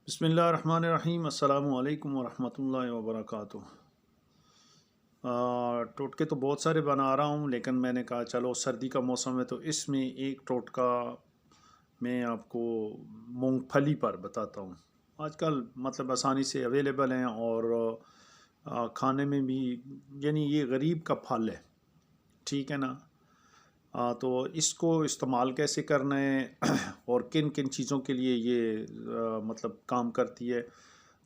بسم اللہ الرحمن الرحیم۔ السلام علیکم ورحمۃ اللہ وبرکاتہ۔ ٹوٹکے تو بہت سارے بنا رہا ہوں، لیکن میں نے کہا چلو سردی کا موسم ہے تو اس میں ایک ٹوٹکا میں آپ کو مونگ پھلی پر بتاتا ہوں۔ آج کل مطلب آسانی سے اویلیبل ہیں اور کھانے میں بھی، یعنی یہ غریب کا پھل ہے، ٹھیک ہے نا۔ تو اس کو استعمال کیسے کرنا ہے اور کن کن چیزوں کے لیے یہ مطلب کام کرتی ہے،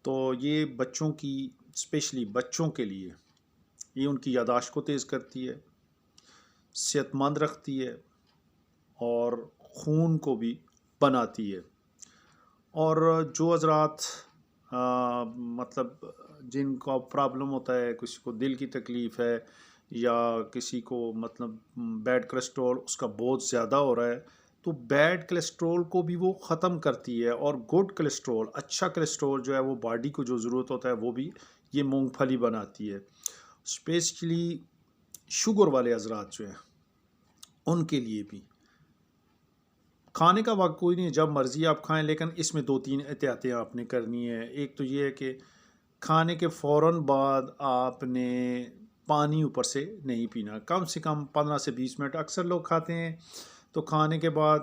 تو یہ بچوں کی، اسپیشلی بچوں کے لیے یہ ان کی یاداشت کو تیز کرتی ہے، صحت مند رکھتی ہے اور خون کو بھی بناتی ہے۔ اور جو حضرات مطلب جن کا پرابلم ہوتا ہے، کسی کو دل کی تکلیف ہے یا کسی کو مطلب بیڈ کولیسٹرول اس کا بہت زیادہ ہو رہا ہے، تو بیڈ کولیسٹرول کو بھی وہ ختم کرتی ہے، اور گڈ کولیسٹرول، اچھا کولیسٹرول جو ہے وہ باڈی کو جو ضرورت ہوتا ہے وہ بھی یہ مونگ پھلی بناتی ہے۔ اسپیشلی شوگر والے حضرات جو ہیں ان کے لیے بھی کھانے کا وقت کوئی نہیں، جب مرضی آپ کھائیں، لیکن اس میں 2-3 احتیاطیں آپ نے کرنی ہے۔ ایک تو یہ ہے کہ کھانے کے فوراً بعد آپ نے پانی اوپر سے نہیں پینا، کم سے کم 15 سے 20 منٹ۔ اکثر لوگ کھاتے ہیں تو کھانے کے بعد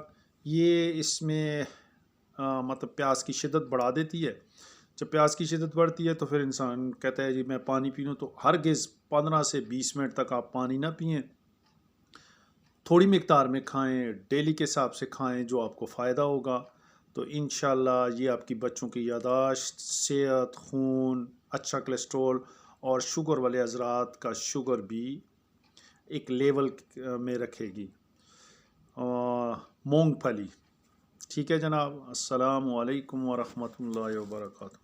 یہ اس میں مطلب پیاس کی شدت بڑھا دیتی ہے۔ جب پیاس کی شدت بڑھتی ہے تو پھر انسان کہتا ہے جی میں پانی پی لوں، تو ہرگز 15 سے 20 منٹ تک آپ پانی نہ پئیں، تھوڑی مقدار میں کھائیں، ڈیلی کے حساب سے کھائیں، جو آپ کو فائدہ ہوگا۔ تو انشاءاللہ یہ آپ کی بچوں کی یاداشت، صحت، خون، اچھا کولیسٹرول اور شوگر والے حضرات کا شوگر بھی ایک لیول میں رکھے گی۔ مونگ پھلی، ٹھیک ہے جناب۔ السلام علیکم ورحمۃ اللہ وبرکاتہ۔